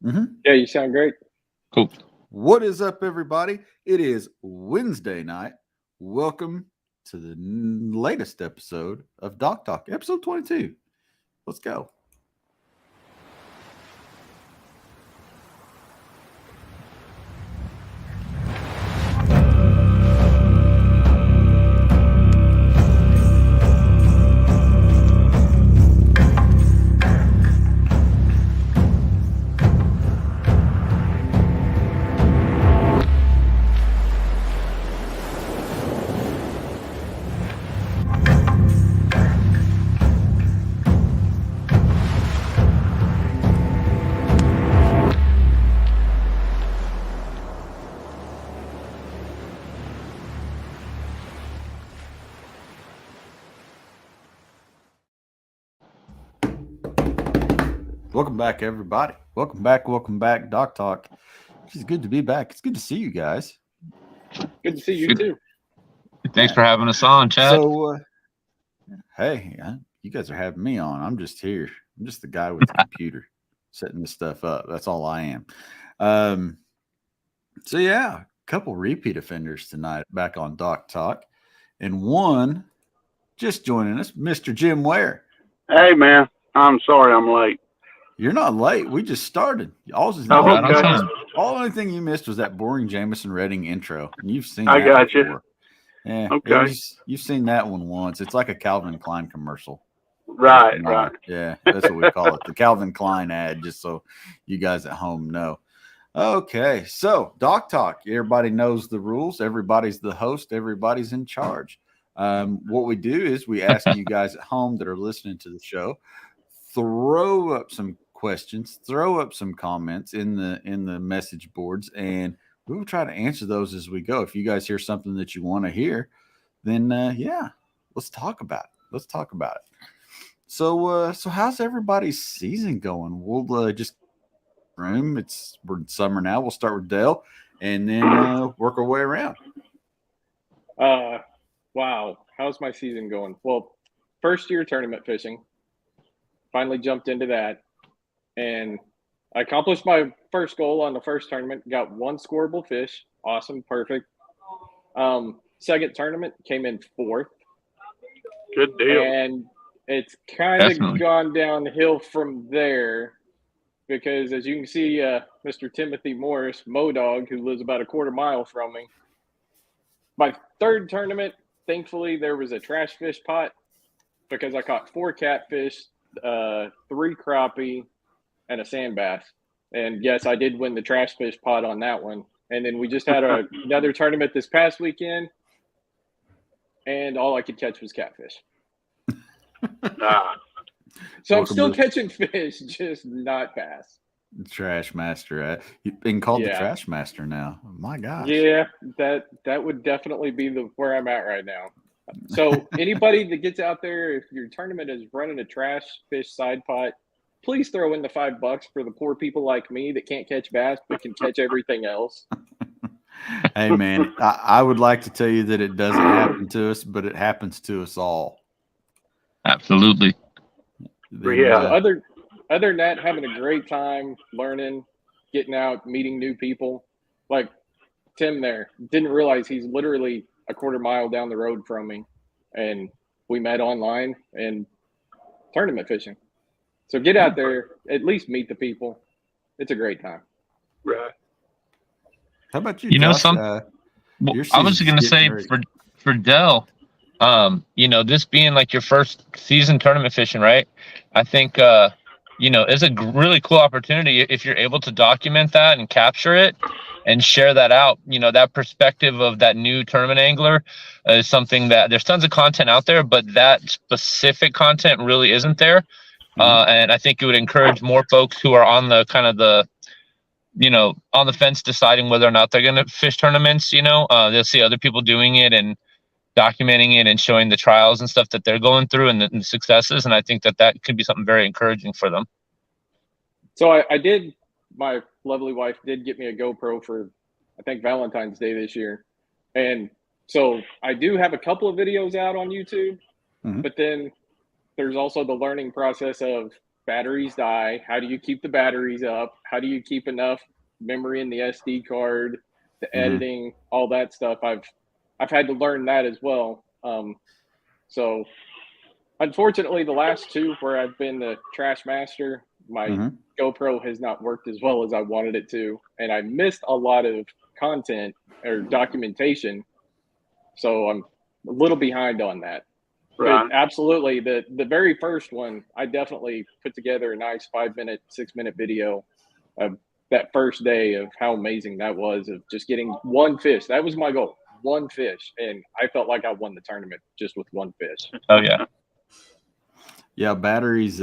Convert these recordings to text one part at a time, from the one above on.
Mm-hmm. Yeah, you sound great. Cool. What is up, everybody? It is Wednesday night. Welcome to the latest episode of Doc Talk, episode 22. Let's go. Welcome back, everybody. Welcome back, Doc Talk. It's good to be back. It's good to see you guys. Good to see you Good. too. Thanks for having us on, Chad. So, hey, you guys are having me on. I'm just here. I'm just the guy with the computer setting this stuff up. That's all I am. So yeah, a couple repeat offenders tonight back on Doc Talk, and one just joining us, Mr. Jim Ware. Hey, man. I'm sorry I'm late. You're not late. We just started. All the Oh, Right on okay. time. only thing you missed was that boring Jameson Redding intro. And you've seen I that got you. before. Yeah, Okay. you've seen that one once. It's like a Calvin Klein commercial. Right, Nah, right. Yeah, that's what we call it. The Calvin Klein ad, just so you guys at home know. Okay, so Doc Talk. Everybody knows the rules. Everybody's the host. Everybody's in charge. What we do is we ask you guys at home that are listening to the show, throw up some questions, throw up some comments in the message boards, and we will try to answer those as we go. If you guys hear something that you want to hear, then yeah, let's talk about it. Let's talk about it. So how's everybody's season going? We'll just room. We're in summer now. We'll start with Dale, and then work our way around. Wow. How's my season going? Well, first year tournament fishing. Finally jumped into that. And I accomplished my first goal on the first tournament. Got one scoreable fish. Awesome. Perfect. Second tournament came in fourth. Good deal. And it's kind of Definitely. gone downhill from there because, as you can see, Mr. Timothy Morris, Modog, who lives about a quarter mile from me, my third tournament, thankfully, there was a trash fish pot because I caught 4 catfish, 3 crappie, and a sand bass. And yes, I did win the trash fish pot on that one. And then we just had another tournament this past weekend, and all I could catch was catfish. Ah, So I'm Welcome still to- catching fish, just not bass. Trash Master. You've been called the Yeah. Trash Master now. My gosh. Yeah, that would definitely be where I'm at right now. So anybody that gets out there, if your tournament is running a trash fish side pot, please throw in the $5 for the poor people like me that can't catch bass but can catch everything else. Hey, man, I would like to tell you that it doesn't happen to us, but it happens to us all. Absolutely. Then, Yeah. So other than that, having a great time learning, getting out, meeting new people. Like Tim there, didn't realize he's literally a quarter mile down the road from me, and we met online and tournament fishing. So get out there, at least meet the people. It's a great time. right. How about you, You know, Josh? Well, Your I was season's going to say getting ready. for Dell, this being like your first season tournament fishing, right? I think, it's a really cool opportunity if you're able to document that and capture it and share that out. That perspective of that new tournament angler is something that there's tons of content out there, but that specific content really isn't there. And I think it would encourage more folks who are on the kind of on the fence deciding whether or not they're going to fish tournaments. They'll see other people doing it and documenting it and showing the trials and stuff that they're going through and the successes. And I think that could be something very encouraging for them. So I did, my lovely wife did get me a GoPro for, I think, Valentine's Day this year. And so I do have a couple of videos out on YouTube, Mhm. but then there's also the learning process of batteries die. How do you keep the batteries up? How do you keep enough memory in the SD card, the editing, all that stuff? I've had to learn that as well. So unfortunately, the last two where I've been the trash master, my GoPro has not worked as well as I wanted it to, and I missed a lot of content or documentation. So I'm a little behind on that. Right. But absolutely, the very first one, I definitely put together a nice 5-minute, 6-minute video of that first day of how amazing that was, of just getting one fish. That was my goal, one fish, and I felt like I won the tournament just with one fish. Oh yeah. Yeah, batteries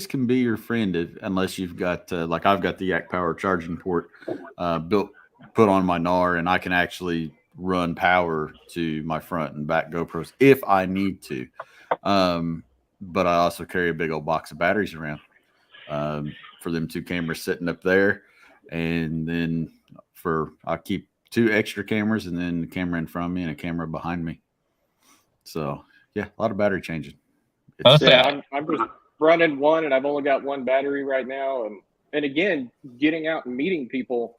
can be your friend unless you've got like I've got the Yak Power charging port put on my NAR, and I can actually run power to my front and back GoPros if I need to. But I also carry a big old box of batteries around for them 2 cameras sitting up there, and then I keep 2 extra cameras, and then the camera in front of me and a camera behind me. So yeah, a lot of battery changing. I'm just running one, and I've only got one battery right now. And again, getting out and meeting people.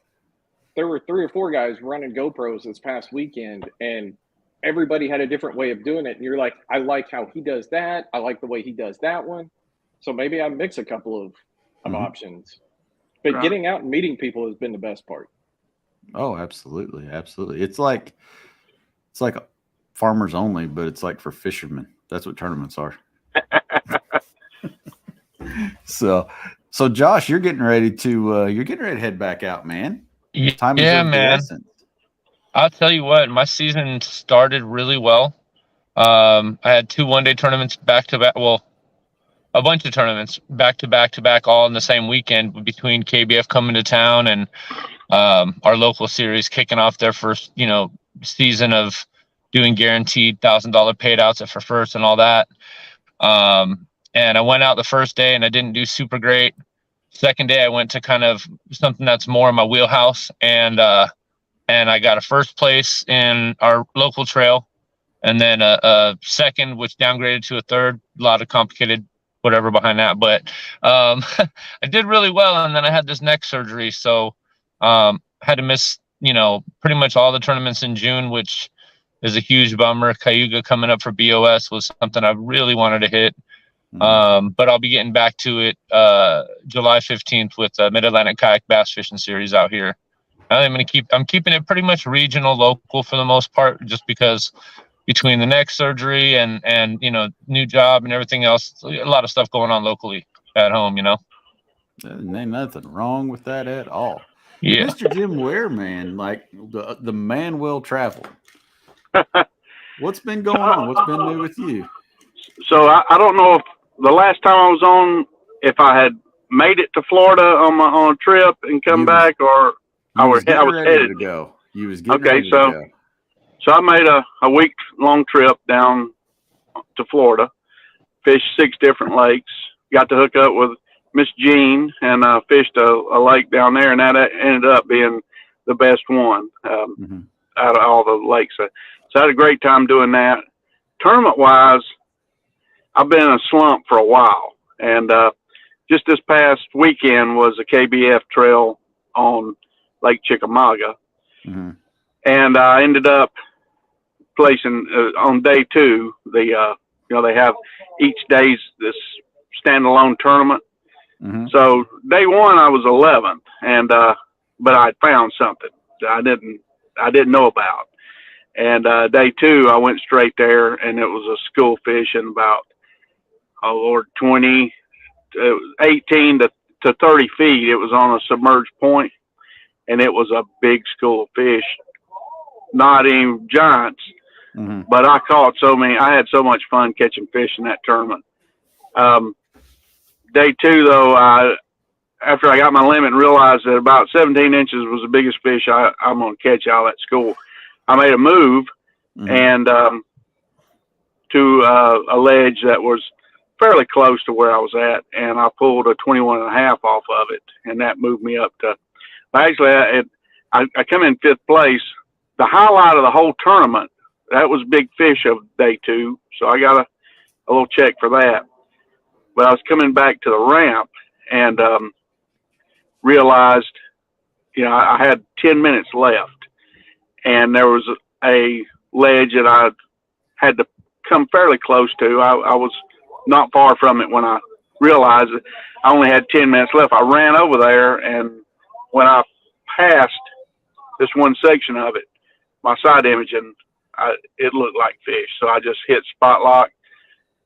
There were 3 or 4 guys running GoPros this past weekend, and everybody had a different way of doing it. And you're like, I like how he does that. I like the way he does that one. So maybe I mix a couple of options. But getting out and meeting people has been the best part. Oh, absolutely. Absolutely. It's like farmers only, but it's like for fishermen. That's what tournaments are. So Josh, you're getting ready to head back out, man. Time is of the essence. I'll tell you what, my season started really well. I had 2 one-day tournaments back to back. Well, a bunch of tournaments back to back, all in the same weekend, between KBF coming to town and our local series kicking off their first, season of doing guaranteed $1,000 payouts for first and all that. And I went out the first day and I didn't do super great. Second day, I went to kind of something that's more in my wheelhouse, and I got a first place in our local trail, and then a second, which downgraded to a third. A lot of complicated whatever behind that, but I did really well. And then I had this neck surgery, so had to miss pretty much all the tournaments in June, which is a huge bummer. Cayuga coming up for BOS was something I really wanted to hit. But I'll be getting back to it July 15th with the Mid-Atlantic Kayak Bass Fishing Series out here. I'm keeping it pretty much regional, local for the most part, just because between the neck surgery and new job and everything else, a lot of stuff going on locally at home. There ain't nothing wrong with that at all. Yeah, Mr. Jim Ware, man, like the man will travel. What's been going on? What's been new with you? So I don't know if the last time I was on, if I had made it to Florida on a trip and come back, or I was headed to go. You was getting ready to go. So I made a week-long trip down to Florida, fished 6 different lakes, got to hook up with Miss Jean, and fished a lake down there, and that ended up being the best one out of all the lakes. So I had a great time doing that. Tournament-wise, I've been in a slump for a while, and just this past weekend was a KBF trail on Lake Chickamauga, and I ended up placing on day 2. They have each day's this standalone tournament. So day 1 I was 11th, and but I found something that I didn't know about, and day 2 I went straight there, and it was a school fish in about 18 to 30 feet. It was on a submerged point, and it was a big school of fish, not even giants, but I caught so many. I had so much fun catching fish in that tournament. Day 2, though, after I got my limit and realized that about 17 inches was the biggest fish I'm going to catch out of that school, I made a move and to a ledge that was fairly close to where I was at, and I pulled a 21.5 off of it, and that moved me up to. Actually, I come in 5th place. The highlight of the whole tournament, that was big fish of day 2, so I got a little check for that. but I was coming back to the ramp and realized, I had 10 minutes left, and there was a ledge that I had to come fairly close to. I was not far from it when I realized that I only had 10 minutes left. I ran over there, and when I passed this one section of it, my side imaging, it looked like fish. So I just hit spot lock.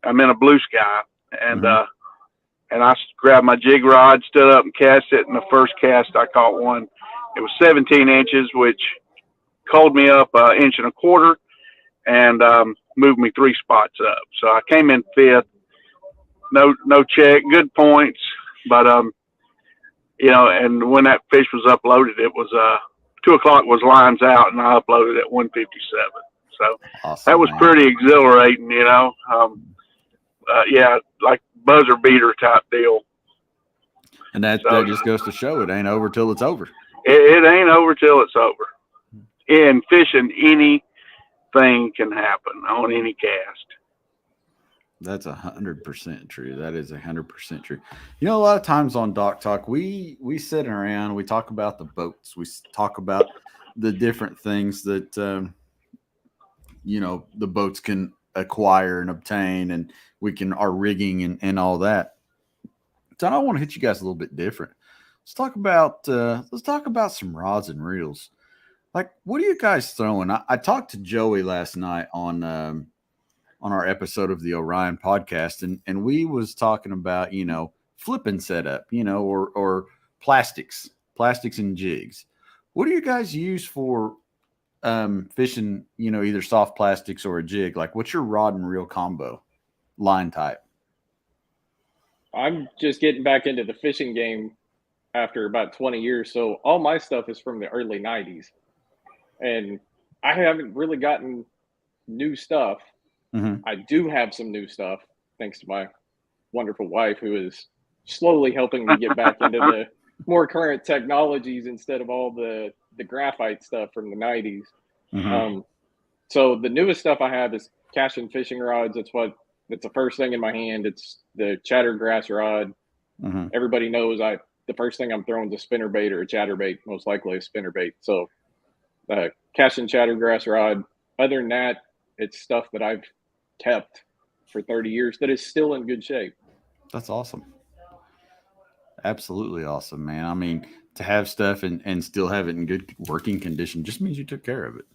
I'm in a blue sky, and and I grabbed my jig rod, stood up and cast it. And the first cast I caught one. It was 17 inches, which called me up an inch and a quarter, and moved me 3 spots up. So I came in 5th. No check, good points, but and when that fish was uploaded, it was 2 o'clock was lines out, and I uploaded at 1:57. So Awesome, that was man. pretty exhilarating, yeah, like buzzer beater type deal. And that just goes to show it ain't over till it's over. It ain't over till it's over. In fishing, anything can happen on any cast. That's 100% true. That is 100% true. A lot of times on Dock Talk, we sit around, we talk about the boats, we talk about the different things that the boats can acquire and obtain, and our rigging and all that. So I want to hit you guys a little bit different. Let's talk about some rods and reels. Like, what are you guys throwing? I talked to Joey last night on our episode of the Orion podcast, and we was talking about, flipping setup, or plastics and jigs. What do you guys use for fishing, either soft plastics or a jig? Like, what's your rod and reel combo line type? I'm just getting back into the fishing game after about 20 years. So all my stuff is from the early 90s. And I haven't really gotten new stuff. I do have some new stuff, thanks to my wonderful wife, who is slowly helping me get back into the more current technologies instead of all the graphite stuff from the 90s. So the newest stuff I have is casting fishing rods. It's the first thing in my hand. It's the chattergrass rod. Everybody knows the first thing I'm throwing is a spinnerbait or a chatterbait, most likely a spinnerbait. So casting chattergrass rod. Other than that, it's stuff that I've kept for 30 years that is still in good shape. That's awesome. Absolutely awesome, man. I mean, to have stuff and still have it in good working condition just means you took care of it.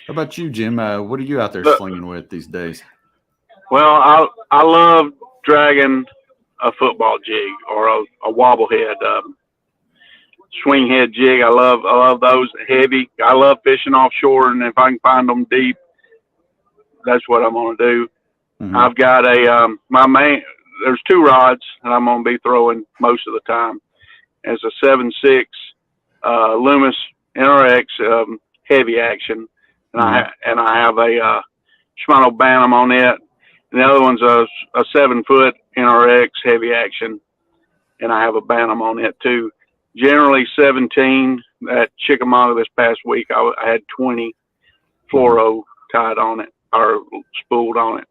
How about you, Jim? What are you out there slinging with these days? Well, I love dragging a football jig or a wobble head, swing head jig. I love those heavy. I love fishing offshore, and if I can find them deep, that's what I'm going to do. I've got there's 2 rods that I'm going to be throwing most of the time. It's a 7.6 Loomis NRX heavy action, and I have a Shimano Bantam on it. And the other one's a 7-foot NRX heavy action, and I have a Bantam on it too. Generally 17. At Chickamauga this past week, I had 20 fluoro tied on it or spooled on it.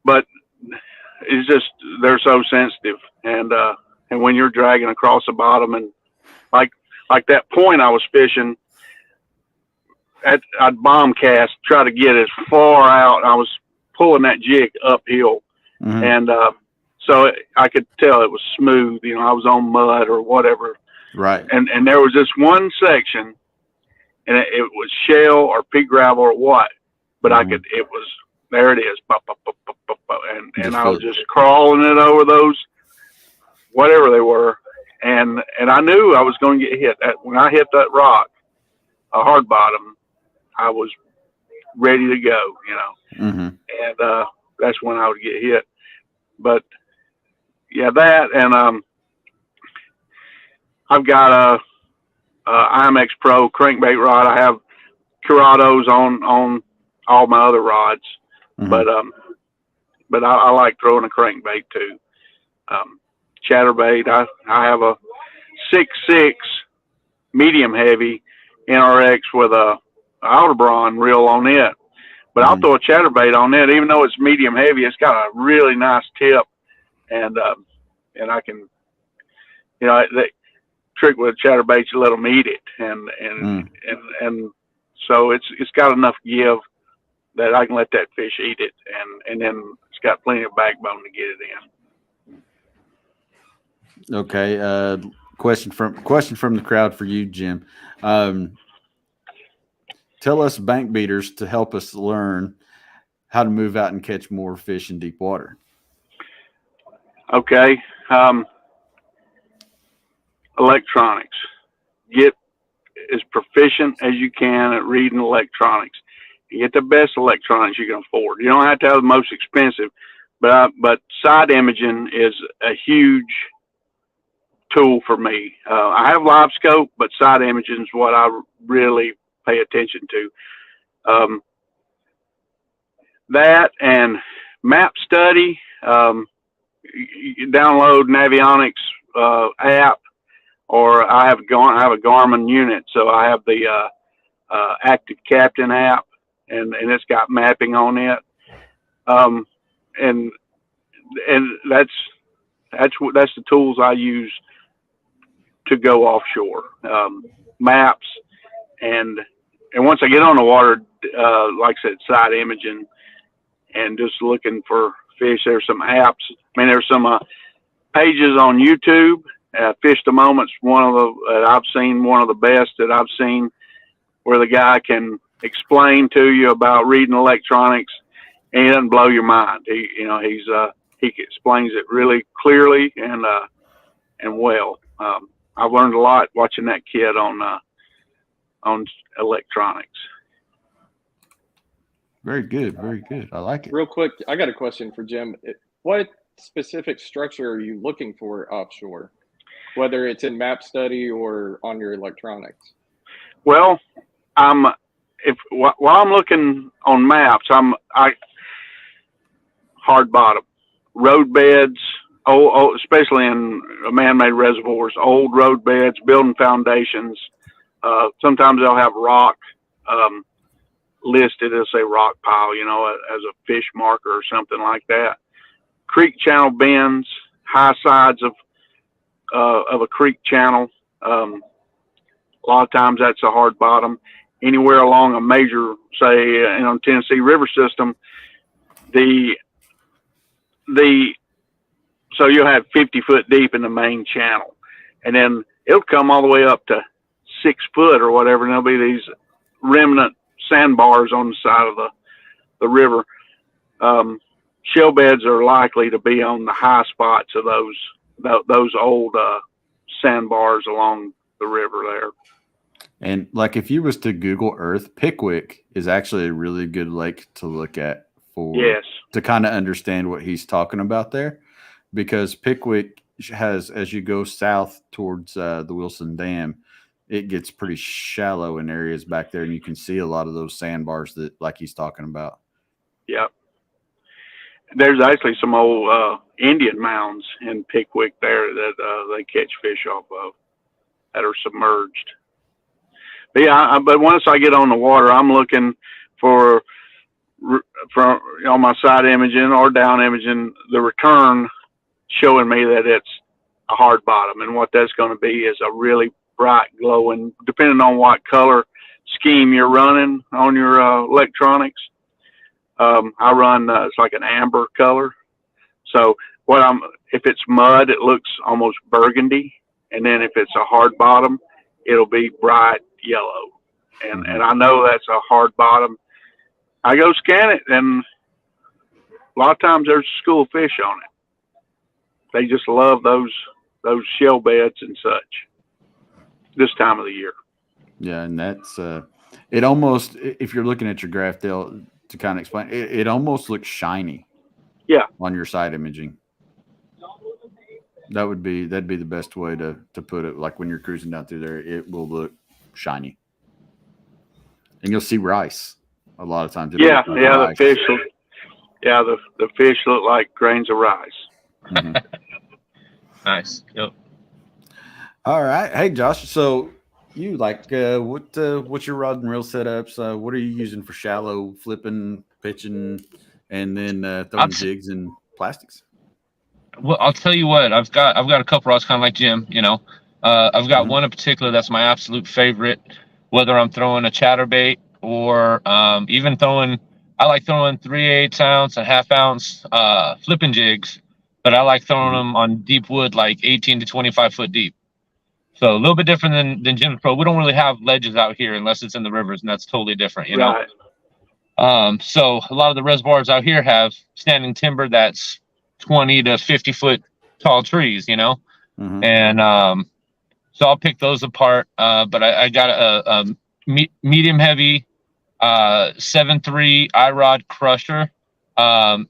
But it's just, they're so sensitive, and when you're dragging across the bottom, and like that point I was fishing, I'd bomb cast, try to get as far out. I was pulling that jig uphill, and so I could tell it was smooth. I was on mud or whatever. Right. And there was this one section, and it was shale or pea gravel or what, but there it is. And I was just crawling it over those, whatever they were. And I knew I was going to get hit. When I hit that rock, a hard bottom, I was ready to go, and that's when I would get hit. But yeah, that, and I've got a IMX Pro crankbait rod. I have Curados on all my other rods, but I like throwing a crankbait too. Chatterbait. I have a 6.6 medium heavy NRX with a Aldebaran reel on it, But I'll throw a chatterbait on it, even though it's medium heavy. It's got a really nice tip, and I can, the trick with a chatterbait, you let them eat it, and so it's got enough give that I can let that fish eat it, and then it's got plenty of backbone to get it in. Okay. Question from the crowd for you, Jim. Tell us bank beaters to help us learn how to move out and catch more fish in deep water. Okay. Electronics. Get as proficient as you can at reading electronics. You get the best electronics you can afford. You don't have to have the most expensive, but side imaging is a huge tool for me. I have live scope, but side imaging is what I really pay attention to. That and map study. You download Navionics app, or I have a Garmin unit, so I have the Active Captain app, and it's got mapping on it. And that's the tools I use to go offshore. Maps, and once I get on the water, like I said, side imaging and just looking for fish. There's some apps. There's some pages on YouTube. Fish the Moment's one of the best that I've seen, where the guy can explain to you about reading electronics, and he doesn't blow your mind. He explains it really clearly and well. I've learned a lot watching that kid on electronics. Very good. Very good. I like it. Real quick, I got a question for Jim. What specific structure are you looking for offshore, whether it's in map study or on your electronics? Well, while I'm looking on maps, I hard bottom, road beds, especially in man-made reservoirs, old road beds, building foundations. Sometimes they'll have rock listed as a rock pile, as a fish marker or something like that. Creek channel bends, high sides of a creek channel. A lot of times that's a hard bottom. Anywhere along a major, say, Tennessee River system, so you'll have 50 foot deep in the main channel, and then it'll come all the way up to 6 foot or whatever, and there'll be these remnant sandbars on the side of the river. Shell beds are likely to be on the high spots of those old sandbars along the river there. And like if you was to Google Earth, Pickwick is actually a really good lake to look at to kind of understand what he's talking about there, because Pickwick has, as you go south towards the Wilson Dam, it gets pretty shallow in areas back there, and you can see a lot of those sandbars that like he's talking about. Yep. There's actually some old Indian mounds in Pickwick there that they catch fish off of that are submerged. But yeah, but once I get on the water, I'm looking for on my side imaging or down imaging, the return showing me that it's a hard bottom, and what that's going to be is a really bright glowing, depending on what color scheme you're running on your electronics. I run it's like an amber color. So if it's mud, it looks almost burgundy, and then if it's a hard bottom, it'll be bright yellow. And I know that's a hard bottom. I go scan it, and a lot of times there's a school of fish on it. They just love those shell beds and such this time of the year. Yeah, and that's it. Almost, if you're looking at your graph, Dale, to kind of explain, it almost looks shiny. Yeah, on your side imaging. That'd be the best way to put it. Like when you're cruising down through there, it will look shiny, and you'll see rice a lot of times. The fish. The fish look like grains of rice. Nice. Yep. All right. Hey, Josh. So you like what's your rod and reel setups? What are you using for shallow flipping, pitching, and then throwing jigs and plastics? Well, I'll tell you what. I've got a couple rods kind of like Jim. I've got one in particular that's my absolute favorite. Whether I'm throwing a chatterbait or even throwing, I like throwing 3/8 ounce and ½ ounce flipping jigs, but I like throwing them on deep wood, like 18 to 25 foot deep. So a little bit different than Jim's Pro. We don't really have ledges out here unless it's in the rivers, and that's totally different, you know. So a lot of the reservoirs out here have standing timber that's 20 to 50 foot tall trees, you know, and so I'll pick those apart. But I got a medium heavy 7.3 iRod Crusher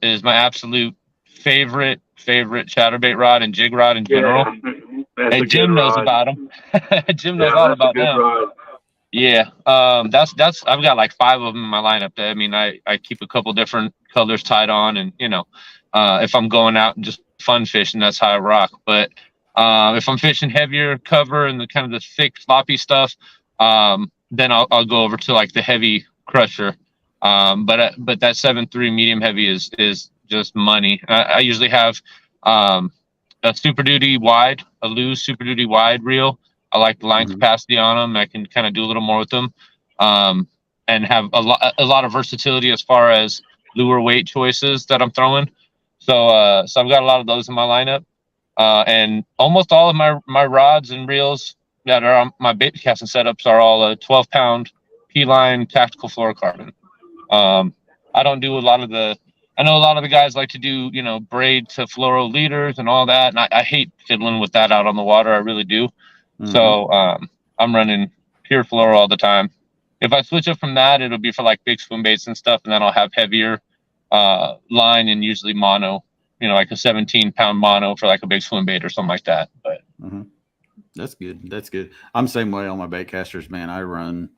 is my absolute favorite chatterbait rod and jig rod in general. And Jim knows about them. Jim knows all about them. Rod. Yeah, that's I've got like 5 of them in my lineup. I mean, I keep a couple different colors tied on, and if I'm going out and just fun fishing, that's how I rock. But if I'm fishing heavier cover and the kind of the thick sloppy stuff, then I'll go over to like the heavy Crusher. But that 7.3 medium heavy is just money. I usually have a Super Duty wide, a loose Super Duty wide reel. I like the line capacity on them. I can kind of do a little more with them, and have a lot of versatility as far as lure weight choices that I'm throwing. So I've got a lot of those in my lineup, and almost all of my rods and reels that are on my bait casting setups are all a 12-pound P-line tactical fluorocarbon. I don't do a lot of the. I know a lot of the guys like to do, braid to fluoro leaders and all that, and I hate fiddling with that out on the water. I really do. So I'm running pure fluoro all the time. If I switch up from that, it'll be for like big swim baits and stuff, and then I'll have heavier line and usually mono, like a 17-pound mono for like a big swim bait or something like that. But that's good. That's good. I'm the same way on my bait casters, man. I run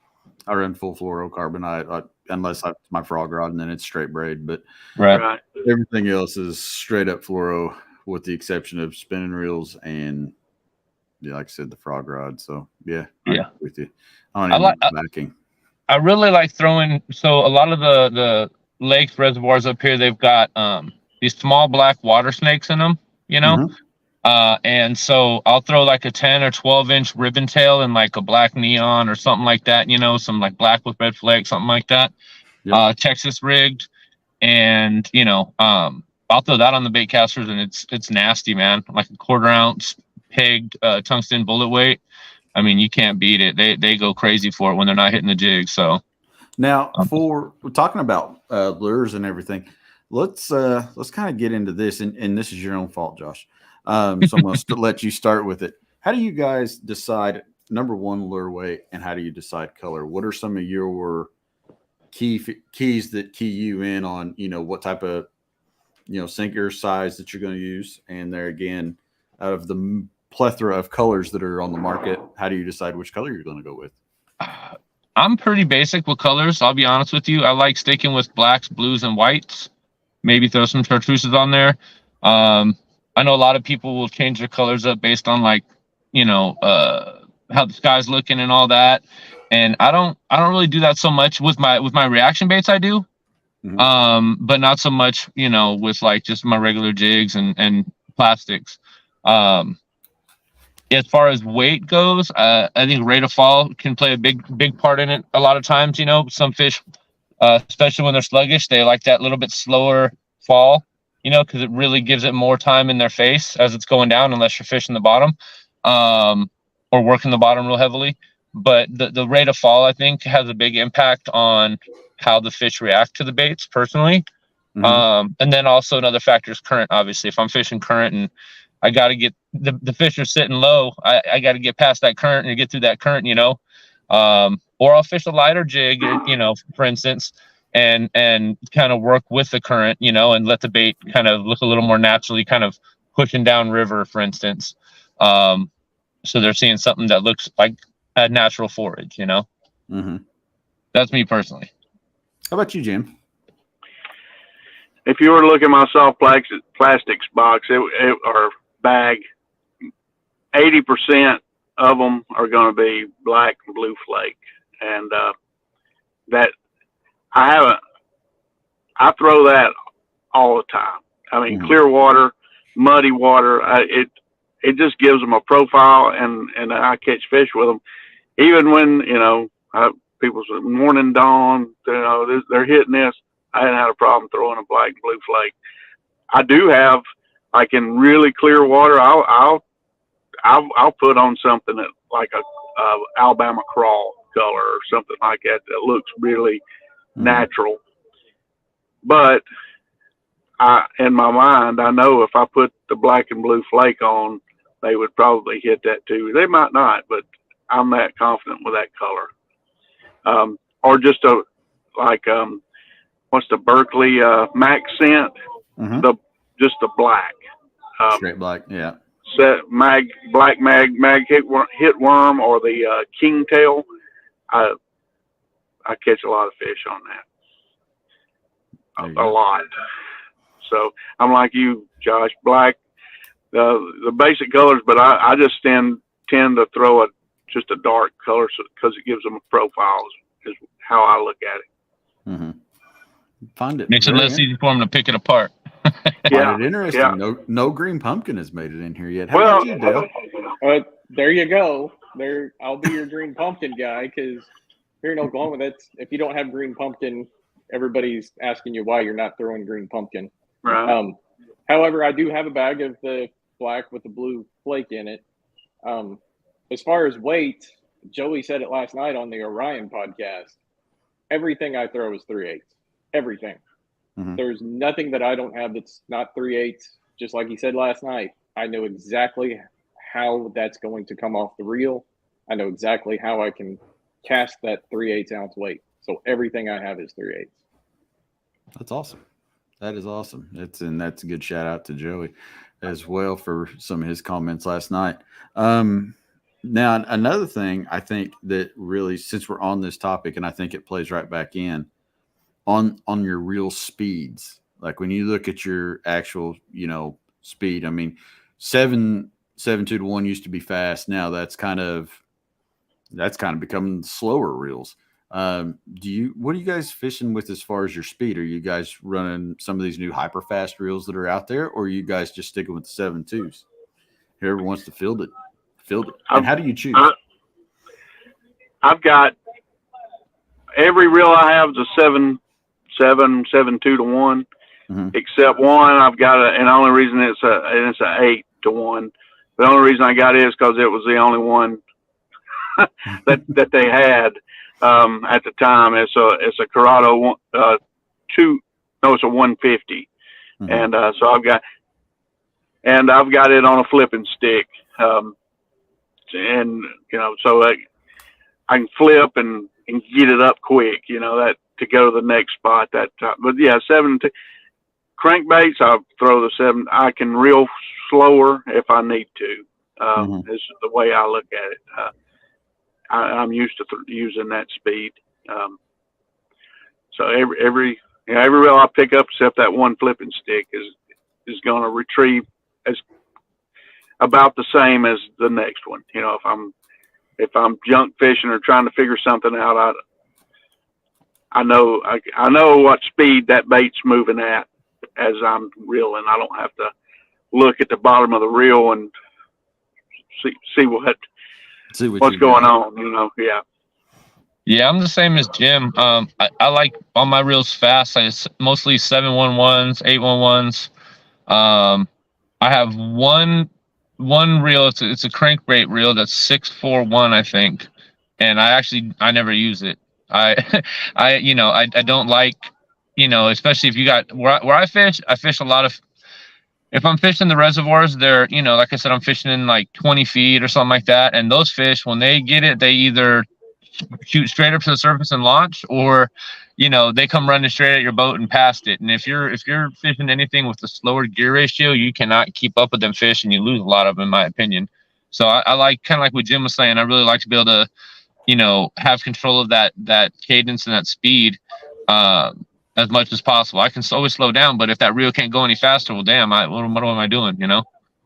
full fluorocarbon. I unless it's my frog rod, and then it's straight braid. But right. Everything else is straight up fluoro, with the exception of spinning reels and, like I said, the frog rod. So yeah, with you. I really like throwing. So a lot of the lakes, reservoirs up here, they've got these small black water snakes in them, and so I'll throw like a 10 or 12-inch ribbon tail and like a black neon or something like that, some like black with red flag, something like that. Texas rigged, and I'll throw that on the bait casters, and it's nasty, man. Like a 1/4 ounce pegged tungsten bullet weight. I mean, you can't beat it. They go crazy for it when they're not hitting the jig. So now, we're talking about lures and everything, let's kind of get into this, and this is your own fault, Josh. So I'm going to let you start with it. How do you guys decide, number one, lure weight, and how do you decide color? What are some of your keys that key you in on, what type of, sinker size that you're going to use? And there again, out of the plethora of colors that are on the market, how do you decide which color you're going to go with? I'm pretty basic with colors. I'll be honest with you. I like sticking with blacks, blues, and whites. Maybe throw some chartreuses on there. I know a lot of people will change their colors up based on how the sky's looking and all that. And I don't really do that so much with my reaction baits. I do, but not so much, with like just my regular jigs and plastics. As far as weight goes, I think rate of fall can play a big part in it. A lot of times, some fish, especially when they're sluggish, they like that little bit slower fall, because it really gives it more time in their face as it's going down, unless you're fishing the bottom, or working the bottom real heavily. But the rate of fall, I think, has a big impact on how the fish react to the baits personally. And then also another factor is current. Obviously, if I'm fishing current and I got to get the fish are sitting low, I got to get past that current and get through that current, or I'll fish a lighter jig, for instance, and kind of work with the current, and let the bait kind of look a little more naturally, kind of pushing down river, for instance. So they're seeing something that looks like a natural forage, That's me personally. How about you, Jim? If you were to look at my soft plastics box, or bag, 80% of them are going to be black and blue flake, and that I throw that all the time. I mean, clear water, muddy water, it just gives them a profile, and I catch fish with them. Even when, people say morning dawn, they're hitting this. I hadn't had a problem throwing a black and blue flake. I do have, like in really clear water, I'll put on something that like a Alabama crawl color or something like that looks really natural. But in my mind, I know if I put the black and blue flake on, they would probably hit that too. They might not, but I'm that confident with that color. Or just what's the Berkeley Mac scent? Just the black. Straight black, yeah. Black mag hitworm, or the kingtail. I catch a lot of fish on that. A lot. So I'm like you, Josh. Black, the basic colors, but I just tend to throw just a dark color because it gives them a profile. Is how I look at it. Find it makes it less easy for them to pick it apart. Find it interesting. Yeah. No green pumpkin has made it in here yet. How about you, Dale? There you go. I'll be your green pumpkin guy, because here in Oklahoma, if you don't have green pumpkin, everybody's asking you why you're not throwing green pumpkin. Right. However, I do have a bag of the black with the blue flake in it. As far as weight, Joey said it last night on the Orion podcast. Everything I throw is 3/8. Everything. There's nothing that I don't have that's not 3/8. Just like he said last night, I know exactly how that's going to come off the reel. I know exactly how I can cast that 3/8 ounce weight. So everything I have is 3/8. That's awesome. That is awesome. That's a good shout out to Joey as well for some of his comments last night. Now, another thing I think that really, since we're on this topic, and I think it plays right back in on your reel speeds, like when you look at your actual, speed. I mean, 7.2 to 1 used to be fast. Now that's kind of becoming slower reels. What are you guys fishing with as far as your speed? Are you guys running some of these new hyper fast reels that are out there, or are you guys just sticking with the 7.2s? Whoever wants to field it. And how do you choose? I've got every reel I have is a 7.2 to 1, except one. I've got and the only reason it's a 8 to 1. The only reason I got it is because it was the only one that they had at the time. It's a Corrado it's a 150, and so I've got it on a flipping stick. And so I can flip and get it up quick, that to go to the next spot that time. But yeah, 7 crankbaits, I'll throw the 7. I can reel slower if I need to. Is the way I look at it. I'm used to using that speed. So every reel I pick up, except that one flipping stick, is going to retrieve as about the same as the next one. If I'm junk fishing or trying to figure something out, I know what speed that bait's moving at as I'm reeling. I don't have to look at the bottom of the reel and see what's going on. Yeah, I'm the same as Jim. I like all my reels fast. It's mostly 7.11s, 8.11s. I have one reel. It's a crankbait reel that's 6.41, I think, and I never use it. I don't like, especially if you got where I fish a lot of. If I'm fishing the reservoirs, they're, like I said, I'm fishing in like 20 feet or something like that, and those fish, when they get it, they either shoot straight up to the surface and launch, or they come running straight at your boat and past it. And if you're fishing anything with a slower gear ratio, you cannot keep up with them fish, and you lose a lot of them, in my opinion. So I like, kind of like what Jim was saying, I really like to be able to have control of that cadence and that speed as much as possible. I can always slow down, but if that reel can't go any faster, well, damn, what am I doing?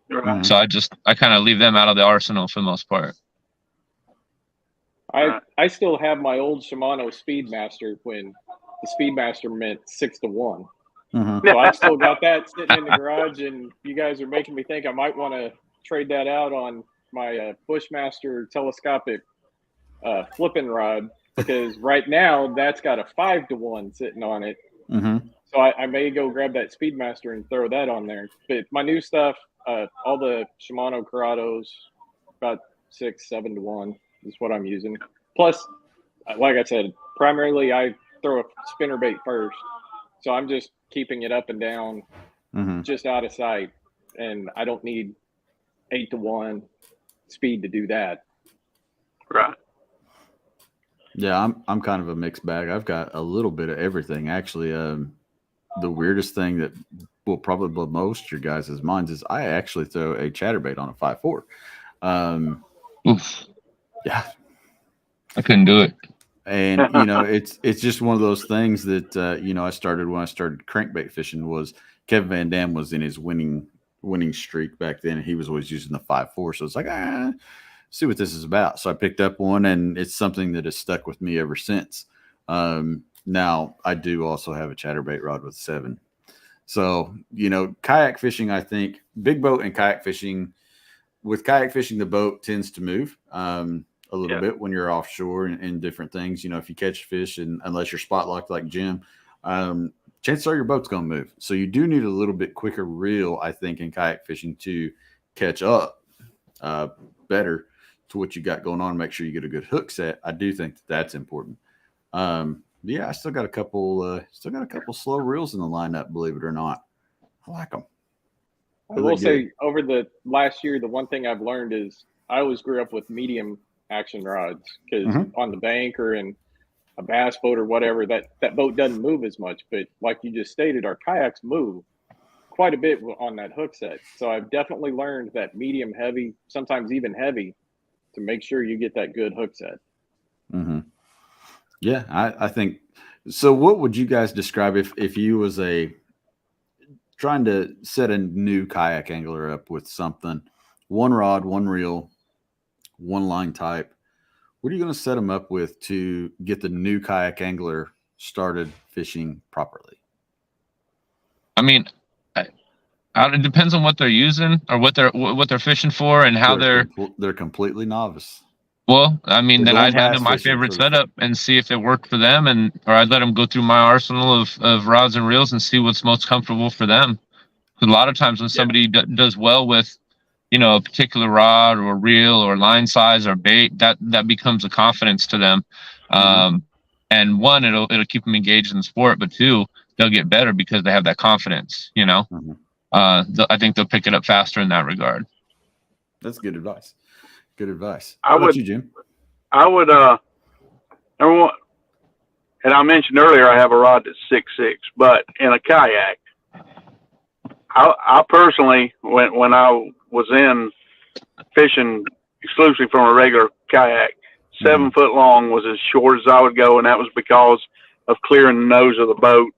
Right. So I kind of leave them out of the arsenal for the most part. I still have my old Shimano Speedmaster when the Speedmaster meant 6-1. Mhm. So I've still got that sitting in the garage, and you guys are making me think I might want to trade that out on my Bushmaster telescopic flipping rod, because right now that's got a 5-1 sitting on it. Mhm. So I may go grab that Speedmaster and throw that on there. But my new stuff, all the Shimano Corrados, about 6-7-1 is what I'm using. Plus, like I said, primarily I throw a spinnerbait first. So I'm just keeping it up and down, Mhm. just out of sight. And I don't need 8-1 speed to do that. Right. Yeah, I'm kind of a mixed bag. I've got a little bit of everything. Actually, the weirdest thing that will probably blow most your guys' minds is I actually throw a chatterbait on a 5.4. Oof. Yeah, I couldn't do it. and it's just one of those things that I started when I started crankbait fishing. Was Kevin Van Dam was in his winning streak back then, and he was always using the 5.4. So it's like, see what this is about. So I picked up one, and it's something that has stuck with me ever since. Now I do also have a chatterbait rod with 7. So, kayak fishing, I think big boat and kayak fishing. With kayak fishing, the boat tends to move a little bit when you're offshore and different things. If you catch fish, and unless you're spot locked like Jim, chances are your boat's going to move. So you do need a little bit quicker reel, I think, in kayak fishing to catch up better to what you got going on. Make sure you get a good hook set. I do think that's important. Yeah, I still got a couple slow reels in the lineup, believe it or not. I like them. I will say, over the last year, the one thing I've learned is I always grew up with medium action rods, because on the bank or in a bass boat or whatever, that boat doesn't move as much. But like you just stated, our kayaks move quite a bit on that hook set. So I've definitely learned that medium heavy, sometimes even heavy, to make sure you get that good hook set. Mm-hmm. Yeah, I think so. What would you guys describe if you was trying to set a new kayak angler up with something, one rod, one reel, one line type? What are you going to set them up with to get the new kayak angler started fishing properly? I mean, it depends on what they're using or what they're fishing for and how they're completely novice. Well, I mean, then I'd hand them my favorite setup and see if it worked for them, or I'd let them go through my arsenal of rods and reels and see what's most comfortable for them. Because a lot of times when somebody does well with, a particular rod or reel or line size or bait, that becomes a confidence to them. And one, it'll keep them engaged in the sport, but two, they'll get better because they have that confidence. I think they'll pick it up faster in that regard. That's good advice. Good advice. How about you, Jim? I would, everyone, and I mentioned earlier I have a rod that's 6'6", but in a kayak, I personally, when I was in fishing exclusively from a regular kayak, 7 foot long was as short as I would go, and that was because of clearing the nose of the boat,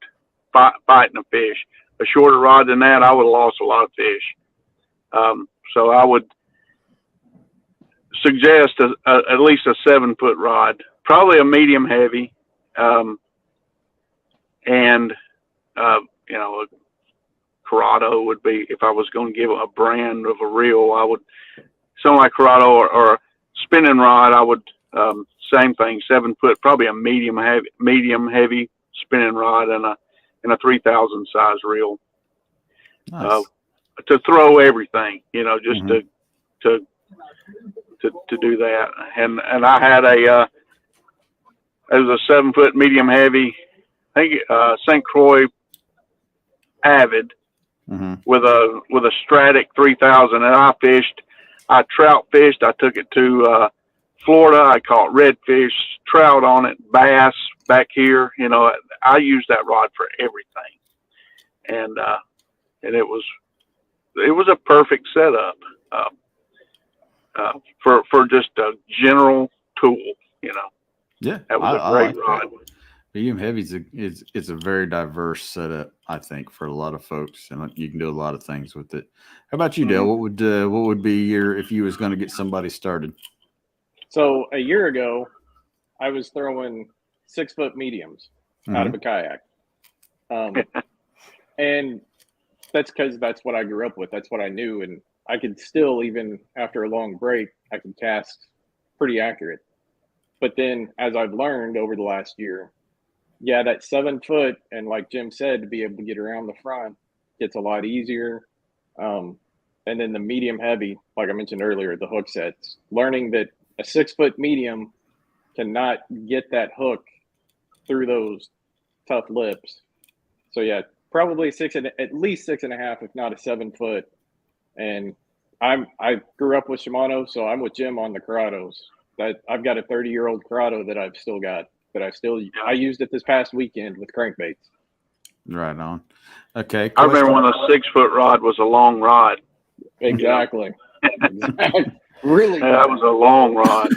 fighting a fish. A shorter rod than that, I would have lost a lot of fish. So I would suggest at least a 7 foot rod, probably a medium heavy, and a Corrado would be, if I was going to give a brand of a reel, I would, something like Corrado or a spinning rod, I would, same thing, 7 foot, probably a medium heavy spinning rod and a 3,000 size reel. Nice. To throw everything, just to do that. And I had it was a 7 foot medium heavy, I think, St. Croix Avid with a Stratic 3000. And I trout fished. I took it to Florida. I caught redfish, trout on it, bass back here. I used that rod for everything. And it was a perfect setup for just a general tool, Yeah, that was a great rod. Medium heavy is a very diverse setup, I think, for a lot of folks, and you can do a lot of things with it. How about you, Dale? What would be if you was going to get somebody started? So a year ago, I was throwing 6-foot mediums out of a kayak. And that's because that's what I grew up with. That's what I knew. And I could still, even after a long break, I could cast pretty accurate. But then as I've learned over the last year, yeah, that 7 foot, and like Jim said, to be able to get around the front gets a lot easier. And then the medium heavy, like I mentioned earlier, the hook sets, learning that a 6 foot medium cannot get that hook through those tough lips. So yeah, probably at least 6.5, if not a 7 foot. And I grew up with Shimano, so I'm with Jim on the Corrados. I've got a 30-year-old Corrado that I've still got, I used it this past weekend with crankbaits. Right on. Okay. I remember when a 6 foot rod was a long rod. Exactly. Exactly. Really? Yeah, that was a long rod.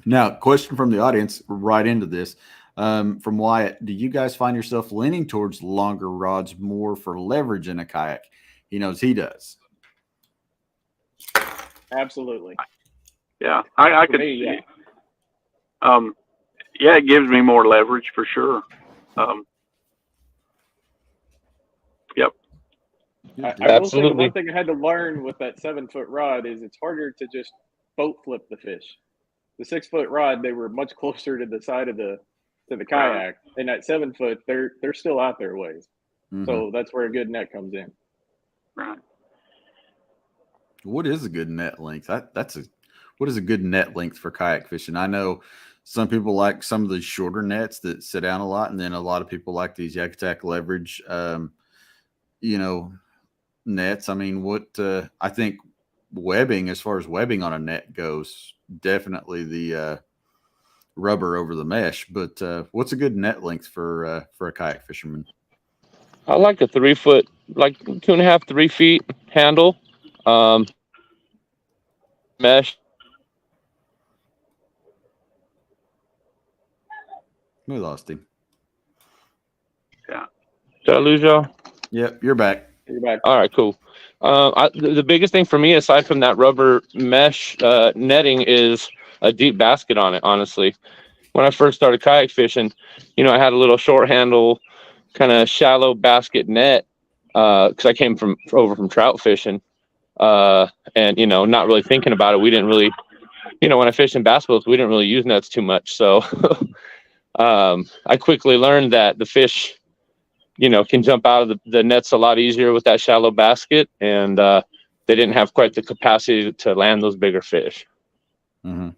Now, question from the audience right into this. From Wyatt, do you guys find yourself leaning towards longer rods more for leverage in a kayak? He knows he does. Absolutely. Yeah, I could see. Yeah. Yeah, it gives me more leverage for sure. Yep. I will say the one thing I had to learn with that 7 foot rod is it's harder to just boat flip the fish. The 6 foot rod, they were much closer to the side of the kayak, and at 7 foot, they're still out there ways. Mm-hmm. So that's where a good net comes in. Right. What is a good net length? What is a good net length for kayak fishing? I know some people like some of the shorter nets that sit down a lot, and then a lot of people like these Yak Attack leverage, nets. I mean, I think webbing, as far as webbing on a net goes, definitely the rubber over the mesh. But what's a good net length for a kayak fisherman? I like a 3 foot, like 2.5, 3 feet handle, mesh. We lost him. Yeah. Did I lose y'all? Yep, you're back. You're back. All right, cool. The biggest thing for me, aside from that rubber mesh netting, is a deep basket on it, honestly. When I first started kayak fishing, I had a little short handle, kind of shallow basket net, because I came over from trout fishing, and not really thinking about it. We didn't really, when I fished in bass boats, we didn't really use nets too much. So I quickly learned that the fish, can jump out of the nets a lot easier with that shallow basket, and they didn't have quite the capacity to land those bigger fish. Mm-hmm.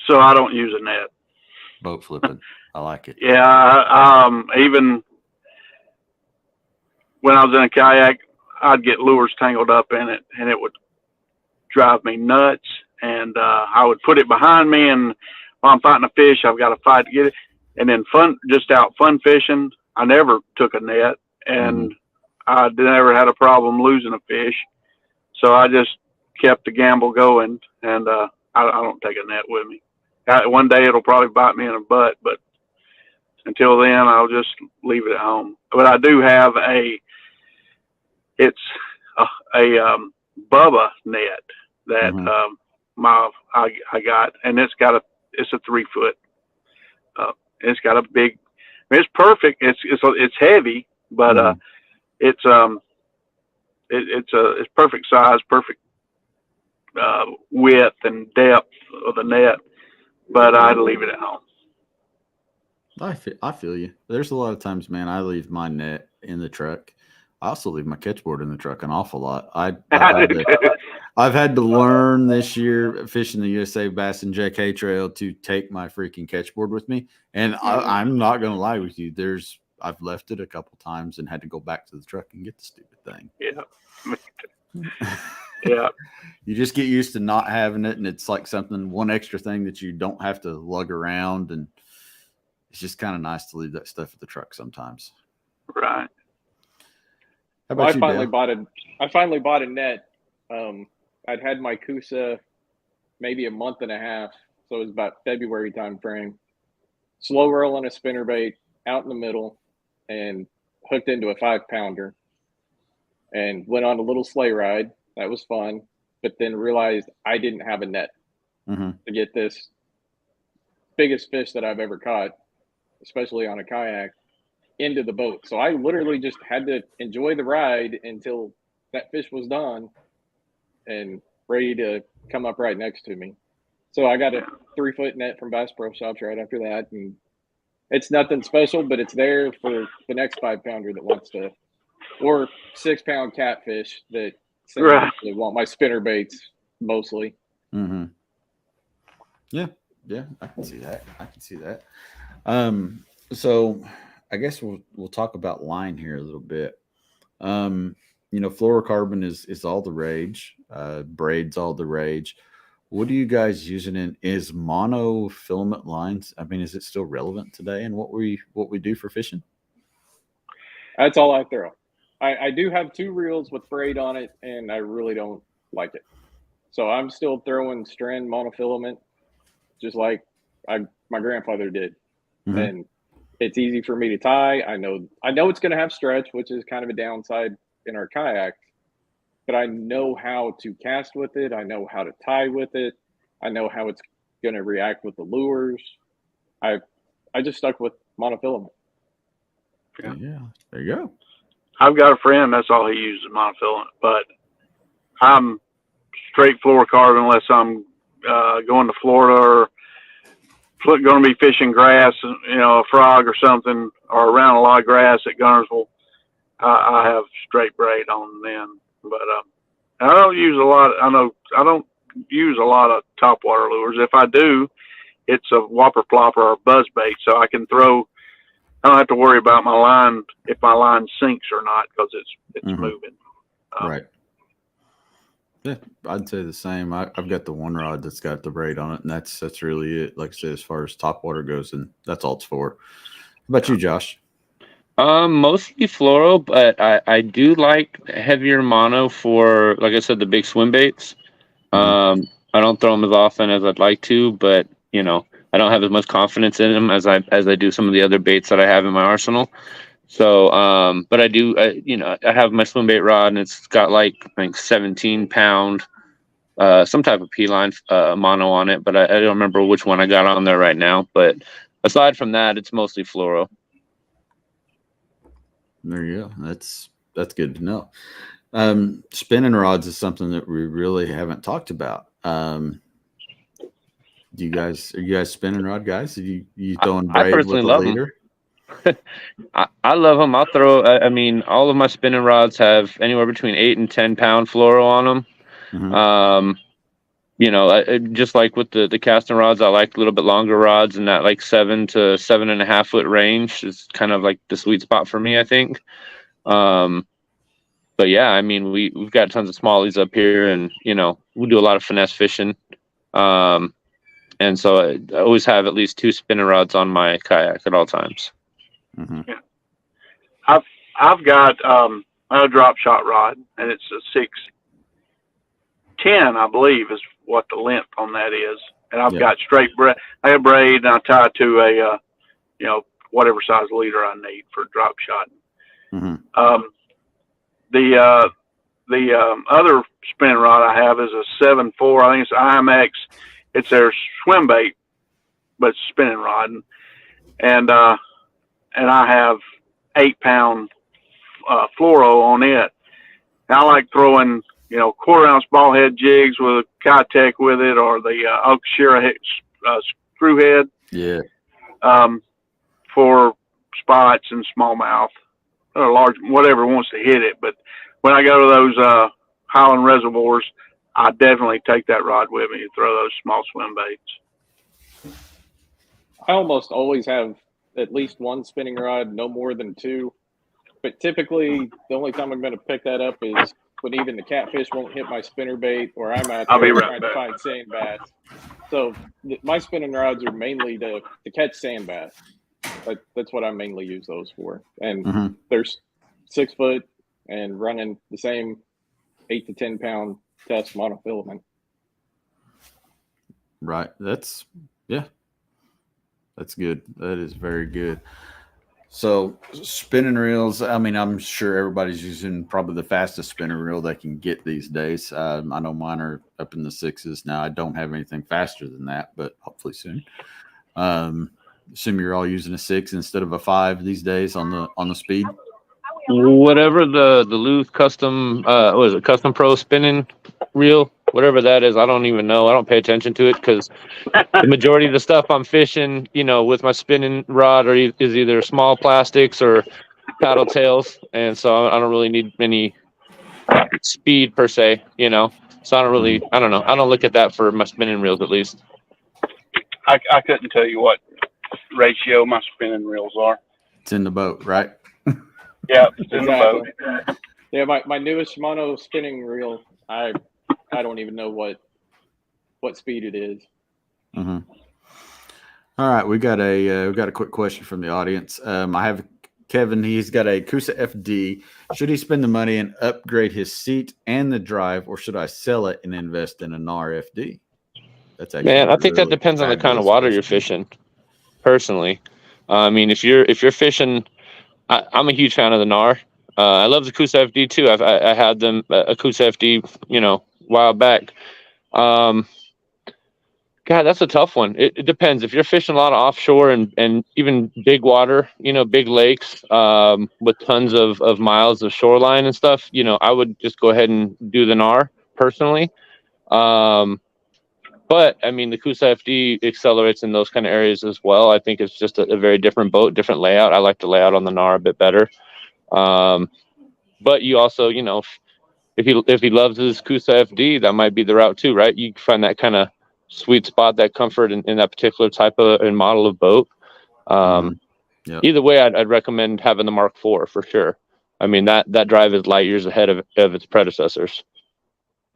So I don't use a net. Boat flipping. I like it. Yeah. Even when I was in a kayak, I'd get lures tangled up in it, and it would drive me nuts. And I would put it behind me, and while I'm fighting a fish, I've got to fight to get it. And then fun fishing, I never took a net, and I never had a problem losing a fish. So I just kept the gamble going, and I don't take a net with me. One day it'll probably bite me in the butt, but until then, I'll just leave it at home. But I do have it's a Bubba net that I got, and it's a 3 foot. It's got a big. It's perfect. It's heavy, but it's perfect size, perfect width and depth of the net. But I'd leave it at home. I feel you. There's a lot of times, man, I leave my net in the truck. I also leave my catchboard in the truck an awful lot. I've had to learn this year fishing the USA Bass and JK Trail to take my freaking catchboard with me. And I'm not going to lie with you. I've left it a couple times and had to go back to the truck and get the stupid thing. Yeah. Yeah. You just get used to not having it, and it's like one extra thing that you don't have to lug around, and it's just kind of nice to leave that stuff at the truck sometimes. Right. How about you, I finally bought a net. I'd had my Kusa maybe a month and a half, so it was about February time frame. Slow rolling a spinnerbait out in the middle, and hooked into a 5-pounder, and went on a little sleigh ride. That was fun. but then realized I didn't have a net Mm-hmm. to get this biggest fish that I've ever caught, especially on a kayak, into the boat. So I literally just had to enjoy the ride until that fish was done and ready to come up right next to me. So I got a 3-foot net from Bass Pro Shops right after that, and it's nothing special, but it's there for the next 5-pounder that wants to, or 6-pound catfish that Right. they want my spinner baits mostly. Mm-hmm. Yeah, I can see that. So I guess we'll talk about line here a little bit. Fluorocarbon is all the rage. Braids all the rage. What are you guys using in? Is monofilament lines? I mean, is it still relevant today? And what we do for fishing? That's all I throw. I do have 2 reels with braid on it, and I really don't like it. So I'm still throwing strand monofilament, just like my grandfather did. Mm-hmm. And it's easy for me to tie. I know it's going to have stretch, which is kind of a downside in our kayak, but I know how to cast with it. I know how to tie with it. I know how it's going to react with the lures. I just stuck with monofilament. Yeah, there you go. I've got a friend, that's all he uses, monofilament, but I'm straight fluorocarbon unless I'm going to Florida or going to be fishing grass, a frog or something, or around a lot of grass at Gunnersville. I have straight braid on them, but I don't use a lot. I don't use a lot of topwater lures. If I do, it's a whopper plopper or buzz bait, so I can throw. I don't have to worry about my line if my line sinks or not because it's Mm-hmm. moving. Right. Yeah, I'd say the same. I've got the one rod that's got the braid on it, and that's really it. Like I said, as far as topwater goes, and that's all it's for. How about you, Josh? Mostly fluoro, but I do like heavier mono for, like I said, the big swim baits. Mm-hmm. I don't throw them as often as I'd like to, but I don't have as much confidence in them as I do some of the other baits that I have in my arsenal. So, but I do, I have my swim bait rod, and it's got I think 17-pound, some type of P-line mono on it, but I don't remember which one I got on there right now. But aside from that, it's mostly fluoro. There you go. That's good to know. Spinning rods is something that we really haven't talked about. Are you guys spinning rod guys? Are you throwing braid with a leader? I love them. I'll throw. I mean, all of my spinning rods have anywhere between 8 and 10-pound fluoro on them. Mm-hmm. Just like with the casting rods, I like a little bit longer rods, and that 7 to 7.5 foot range is kind of like the sweet spot for me, I think. But yeah, I mean, we've got tons of smallies up here, and we do a lot of finesse fishing. And so I always have at least 2 spinning rods on my kayak at all times. Mm-hmm. Yeah. I've got a drop shot rod, and it's a 610, I believe, is what the length on that is. And I've got straight braid. I have braid, and I tie it to a whatever size leader I need for drop shot. Mm-hmm. The other spinning rod I have is a 7.4. I think it's IMX. It's their swim bait, but it's a spinning rod, and I have 8-pound fluoro on it. And I like throwing 1/4 ounce ball head jigs with a Kayak with it, or the Okashira screw head. Yeah. For spots and smallmouth or large, whatever wants to hit it. But when I go to those Highland reservoirs, I definitely take that rod with me and throw those small swim baits. I almost always have at least 1 spinning rod, no more than 2. But typically, the only time I'm going to pick that up is when even the catfish won't hit my spinner bait, or I'm out there trying to find sand bass. So my spinning rods are mainly to catch sand bass. That's what I mainly use those for. And there's 6 foot and running the same 8 to 10-pound test monofilament. Right. That's good. That is very good. So spinning reels, I mean, I'm sure everybody's using probably the fastest spinning reel they can get these days. I know mine are up in the sixes now. I don't have anything faster than that, but hopefully soon. Um, assume you're all using a six instead of a five these days on the speed. Whatever the Luth custom what is it, custom pro spinning reel, whatever that is, I don't even know. I don't pay attention to it because the majority of the stuff I'm fishing, with my spinning rod is either small plastics or paddle tails, and so I don't really need any speed per se. So I don't know. I don't look at that for my spinning reels at least. I couldn't tell you what ratio my spinning reels are. It's in the boat, right? Yeah, it's in the boat. Yeah, my newest mono spinning reel, I don't even know what speed it is. Mm-hmm. All right, we got a quick question from the audience. I have Kevin. He's got a Coosa FD. Should he spend the money and upgrade his seat and the drive, or should I sell it and invest in an RFD? That's actually Man, I think that depends on the kind of water you're fishing. Personally, I mean, if you're fishing, I'm a huge fan of the NAR. I love the Coosa FD too. I had them a Coosa FD, a while back. God, that's a tough one. It depends. If you're fishing a lot of offshore and even big water, big lakes, with tons of miles of shoreline and stuff, I would just go ahead and do the NAR personally. But I mean, the Coosa FD accelerates in those kind of areas as well. I think it's just a very different boat, different layout. I like the layout on the NAR a bit better. But you also, if he loves his Coosa FD, that might be the route too, right? You find that kind of sweet spot, that comfort in that particular type of and model of boat. Yep. Either way, I'd recommend having the Mark IV for sure. I mean, that drive is light years ahead of its predecessors.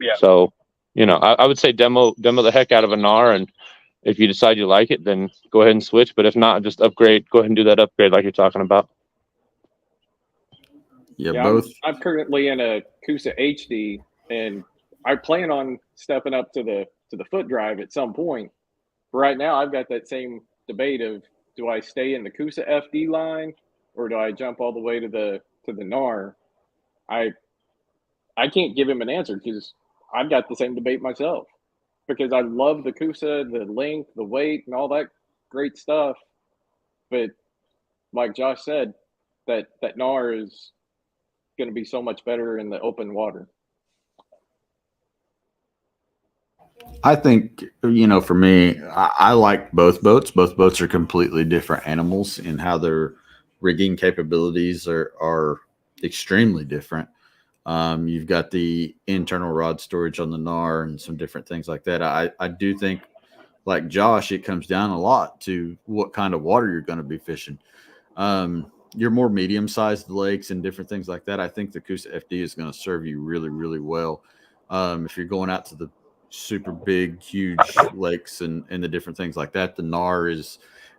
Yeah. So, I would say demo the heck out of a NAR, and if you decide you like it, then go ahead and switch. But if not, just upgrade. Go ahead and do that upgrade like you're talking about. Yeah, both. I'm currently in a Coosa HD, and I plan on stepping up to the foot drive at some point. But right now, I've got that same debate of, do I stay in the Coosa FD line or do I jump all the way to the NAR? I can't give him an answer because I've got the same debate myself, because I love the Coosa, the length, the weight, and all that great stuff. But like Josh said, that NAR is going to be so much better in the open water. I think, for me, I like both boats. Both boats are completely different animals in how their rigging capabilities are extremely different. You've got the internal rod storage on the NAR and some different things like that. I do think, like Josh, it comes down a lot to what kind of water you're going to be fishing. Your more medium-sized lakes and different things like that, I think the Coosa FD is going to serve you really, really well. If you're going out to the super big, huge lakes and the different things like that, the NAR it's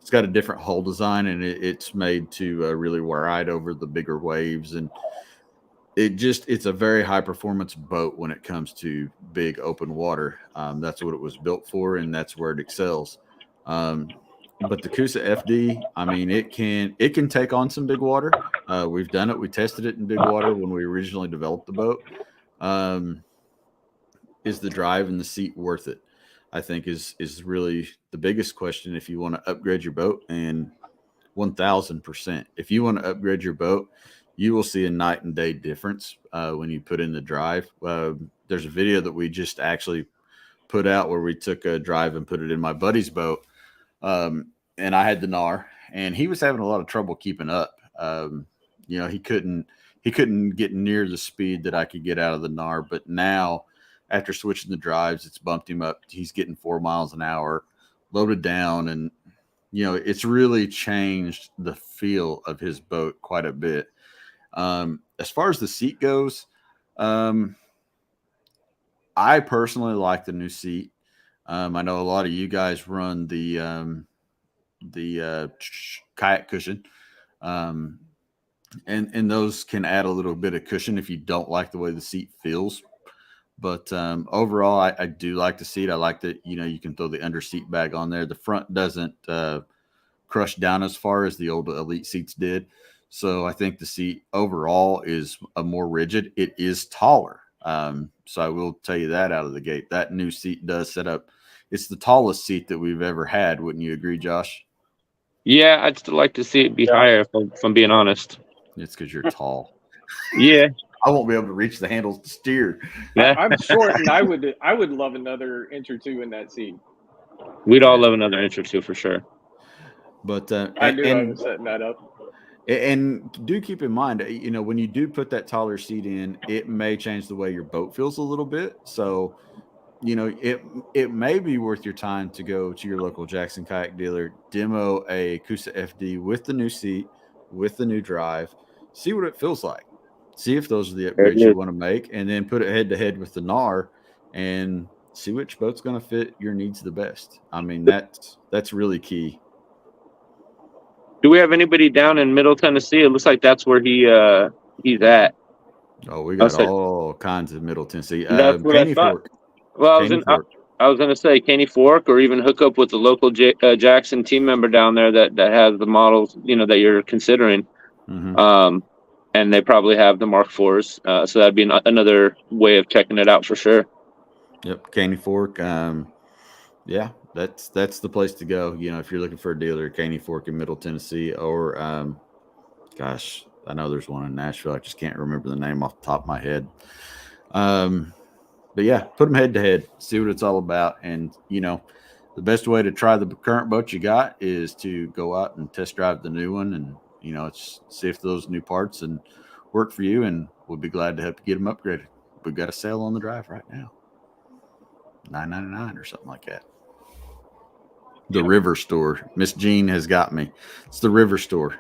got a different hull design, and it's made to really ride over the bigger waves, and it's a very high performance boat when it comes to big open water. That's what it was built for, and that's where it excels. But the Coosa FD, I mean, it can take on some big water. We've done it. We tested it in big water when we originally developed the boat. Is the drive and the seat worth it? I think is really the biggest question if you want to upgrade your boat. And 1000%, if you want to upgrade your boat, you will see a night and day difference when you put in the drive. There's a video that we just actually put out where we took a drive and put it in my buddy's boat. And I had the NAR, and he was having a lot of trouble keeping up. He couldn't get near the speed that I could get out of the NAR. But now, after switching the drives, it's bumped him up. He's getting 4 miles an hour, loaded down, and it's really changed the feel of his boat quite a bit. As far as the seat goes, I personally like the new seat. I know a lot of you guys run the kayak cushion, and those can add a little bit of cushion if you don't like the way the seat feels. But overall, I do like the seat. I like that you can throw the under seat bag on there. The front doesn't crushed down as far as the old Elite seats did. So I think the seat overall is a more rigid. It is taller. So I will tell you that out of the gate. That new seat does set up. It's the tallest seat that we've ever had. Wouldn't you agree, Josh? Yeah, I'd still like to see it be higher, if I'm being honest. It's because you're tall. Yeah. I won't be able to reach the handles to steer. Yeah. I'm short, and I would love another inch or two in that seat. We'd all love another inch or two for sure. But I knew I was setting that up. And do keep in mind, when you do put that taller seat in, it may change the way your boat feels a little bit. So, it may be worth your time to go to your local Jackson Kayak dealer, demo a Coosa FD with the new seat, with the new drive, see what it feels like. See if those are the upgrades you want to make, and then put it head to head with the NAR and see which boat's going to fit your needs the best. I mean, that's really key. Do we have anybody down in Middle Tennessee? It looks like that's where he's at. Oh, we got all kinds of Middle Tennessee. That's what I thought. Fork. Well, I was going to say Caney Fork, or even hook up with the local Jackson team member down there that has the models, that you're considering. Mm-hmm. And they probably have the Mark IVs. So that'd be another way of checking it out for sure. Yep. Caney Fork. Yeah, that's the place to go. If you're looking for a dealer, Caney Fork in Middle Tennessee, or gosh, I know there's one in Nashville. I just can't remember the name off the top of my head. But yeah, put them head to head, see what it's all about. And, the best way to try the current boat you got is to go out and test drive the new one and, see if those new parts and work for you. And we'll be glad to help you get them upgraded. We've got a sale on the drive right now. $9.99 or something like that. The River Store. Miss Jean has got me. It's the River Store.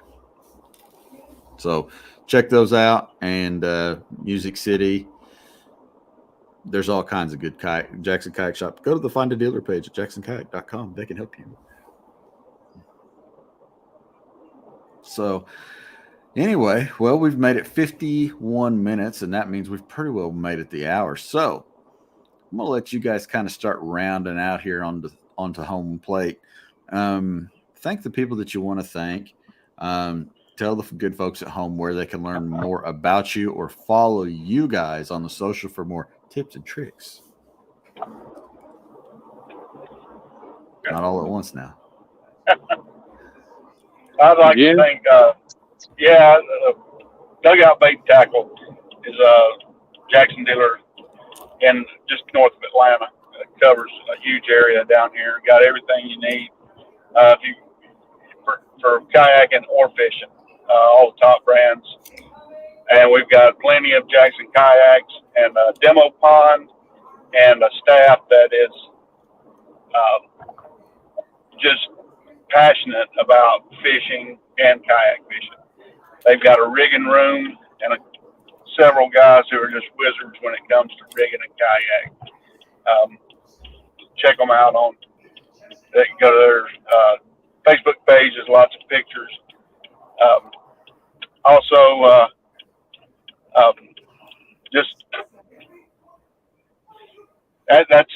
So check those out. And Music City. There's all kinds of good Jackson Kayak Shop. Go to the Find a Dealer page at jacksonkayak.com. They can help you. So anyway, well, we've made it 51 minutes, and that means we've pretty well made it the hour. So I'm going to let you guys kind of start rounding out here onto home plate. Thank the people that you want to thank. Tell the good folks at home where they can learn more about you or follow you guys on the social for more tips and tricks. Not all at once now. I'd like to thank, Dugout Bait and Tackle is a Jackson dealer in just north of Atlanta. It covers a huge area down here. Got everything you need for kayaking or fishing. All the top brands. And we've got plenty of Jackson kayaks and a demo pond and a staff that is just passionate about fishing and kayak fishing. They've got a rigging room and several guys who are just wizards when it comes to rigging a kayak. Check them out they can go to their Facebook page. There's lots of pictures. Also, that's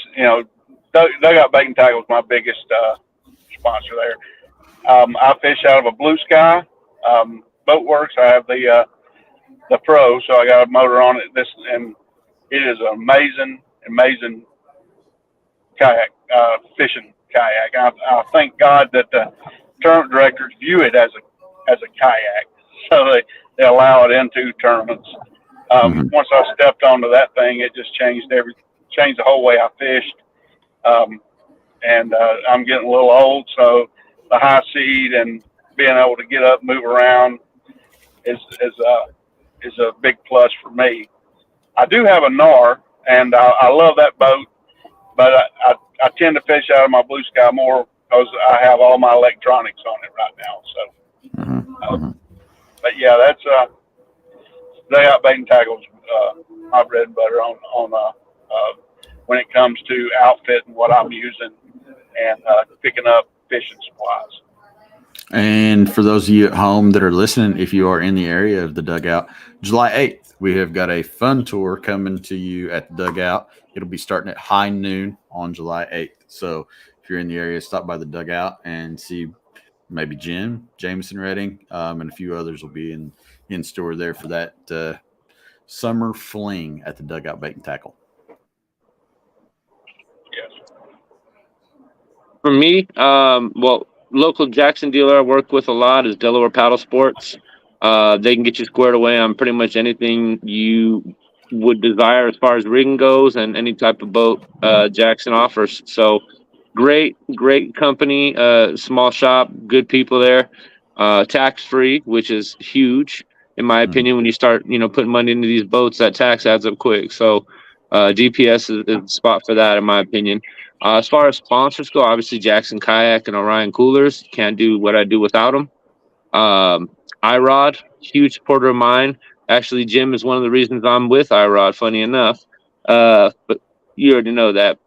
Dugout Bait and Tackle is my biggest sponsor there. I fish out of a Blue Sky Boat Works. I have the Pro, so I got a motor on it. And it is an amazing kayak, fishing kayak. I thank God that the tournament directors view it as a kayak, so they allow it into tournaments. Once I stepped onto that thing, it just changed the whole way I fished. And I'm getting a little old, so the high seat and being able to get up, move around is a big plus for me. I do have a NAR, and I love that boat, but I tend to fish out of my Blue Sky more because I have all my electronics on it right now. So, but yeah, that's Dugout Bait and Tackle's my bread and butter on when it comes to outfit and what I'm using and picking up fishing supplies. And for those of you at home that are listening, if you are in the area of the Dugout, July 8th, we have got a fun tour coming to you at the Dugout. It'll be starting at high noon on July 8th. So if you're in the area, stop by the Dugout and see maybe Jameson Redding, and a few others will be in store there for that summer fling at the Dugout Bait and Tackle. For me, well, local Jackson dealer I work with a lot is Delaware Paddle Sports. They can get you squared away on pretty much anything you would desire as far as rigging goes and any type of boat Jackson offers. So great company, small shop, good people there, tax free, which is huge in my opinion. When you start, putting money into these boats, that tax adds up quick. So DPS is the spot for that, in my opinion. As far as sponsors go, obviously Jackson Kayak and Orion Coolers. Can't do what I do without them. iRod, huge supporter of mine. Actually, Jim is one of the reasons I'm with iRod, funny enough. But you already know that.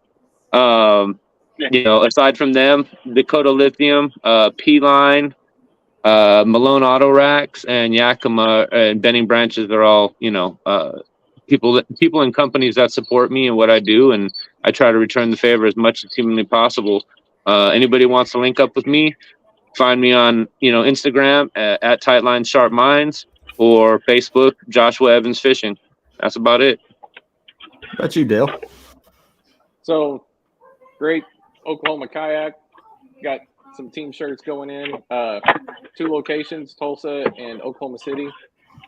Aside from them, Dakota Lithium, P-Line, Malone Auto Racks, and Yakima and Benning Branches are all, people and companies that support me and what I do, and I try to return the favor as much as humanly possible. Anybody wants to link up with me, find me on Instagram at Tightline Sharp Minds or Facebook Joshua Evans Fishing. That's about it. What about you, Dale? So great Oklahoma Kayak. Got some team shirts going in. 2 locations, Tulsa and Oklahoma City.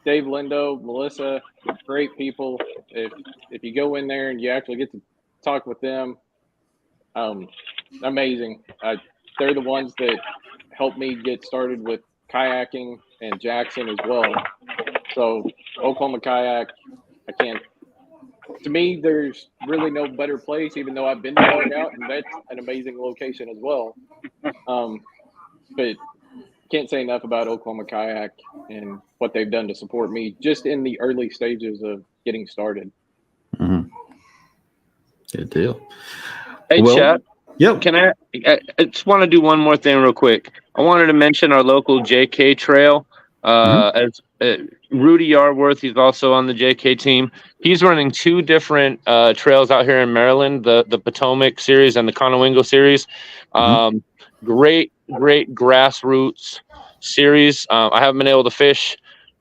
Dave Lindo, Melissa, great people. If you go in there and you actually get to talk with them, amazing. They're the ones that helped me get started with kayaking and Jackson as well. So Oklahoma Kayak, to me, there's really no better place, even though I've been to Dugout, and that's an amazing location as well. But can't say enough about Oklahoma Kayak and what they've done to support me just in the early stages of getting started. Mm-hmm. Good deal. Hey, Chad. Yep. Can I just want to do one more thing real quick. I wanted to mention our local JK trail. As Rudy Yarworth, he's also on the JK team. He's running 2 different trails out here in Maryland, the Potomac series and the Conowingo series. Great grassroots series. I haven't been able to fish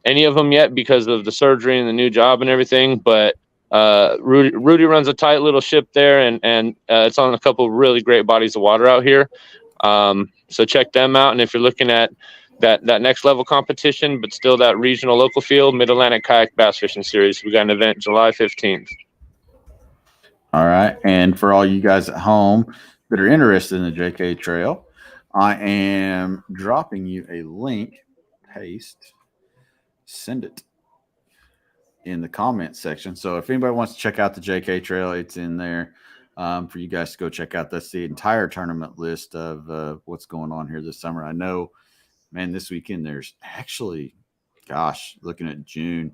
any of them yet because of the surgery and the new job and everything, but Rudy runs a tight little ship there, and it's on a couple of really great bodies of water out here. So check them out. And if you're looking at that next level competition, but still that regional local field, Mid-Atlantic Kayak Bass Fishing Series, we got an event July 15th. All right. And for all you guys at home that are interested in the JK Trail, I am dropping you a link. Paste. Send it in the comment section. So if anybody wants to check out the JK Trail, it's in there for you guys to go check out. That's the entire tournament list of what's going on here this summer. I know, man, this weekend there's actually, looking at June,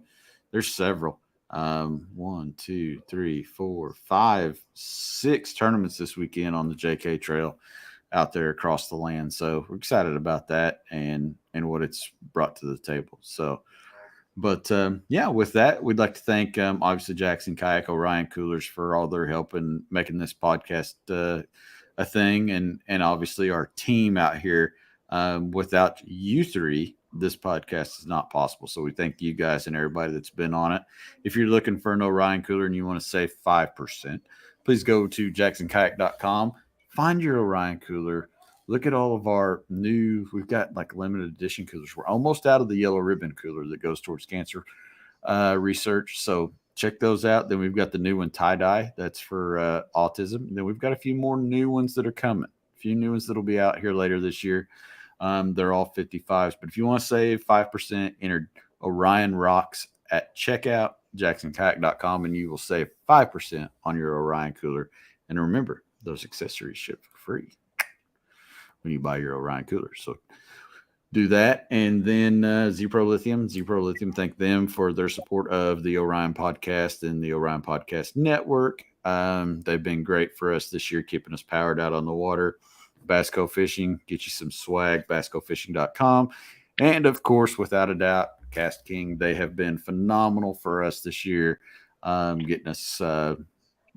there's several. 1, 2, 3, 4, 5, 6 tournaments this weekend on the JK Trail out there across the land. So we're excited about that and what it's brought to the table. So, but with that, we'd like to thank obviously Jackson Kayak, Orion Coolers for all their help in making this podcast a thing, and obviously our team out here. Without you 3, this podcast is not possible. So we thank you guys and everybody that's been on it. If you're looking for an Orion Cooler and you want to save 5%, please go to jacksonkayak.com, find your Orion Cooler. Look at all of our we've got like limited edition coolers. We're almost out of the yellow ribbon cooler that goes towards cancer research. So check those out. Then we've got the new one, tie-dye. That's for autism. And then we've got a few more new ones that are coming. A few new ones that will be out here later this year. They're all 55s. But if you want to save 5%, enter Orion Rocks at checkout, jacksonkayak.com, and you will save 5% on your Orion cooler. And remember, those accessories ship for free when you buy your Orion cooler. So do that. And then Z-Pro Lithium, thank them for their support of the Orion Podcast and the Orion Podcast Network. They've been great for us this year, keeping us powered out on the water. Bassco Fishing, get you some swag, basscofishing.com. And, of course, without a doubt, Cast King, they have been phenomenal for us this year, getting us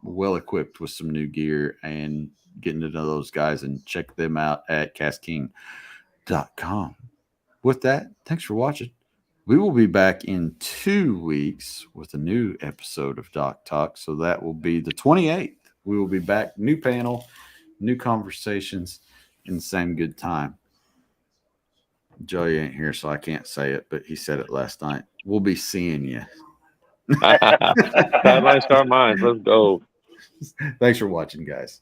well-equipped with some new gear and getting to know those guys, and check them out at Cast King With that, thanks for watching. We will be back in 2 weeks with a new episode of Doc Talk. So that will be the 28th. We will be back. New panel, new conversations, in the same good time. Joey ain't here, so I can't say it, but he said it last night. We'll be seeing you. Sideline Star Mines. Let's go. Thanks for watching, guys.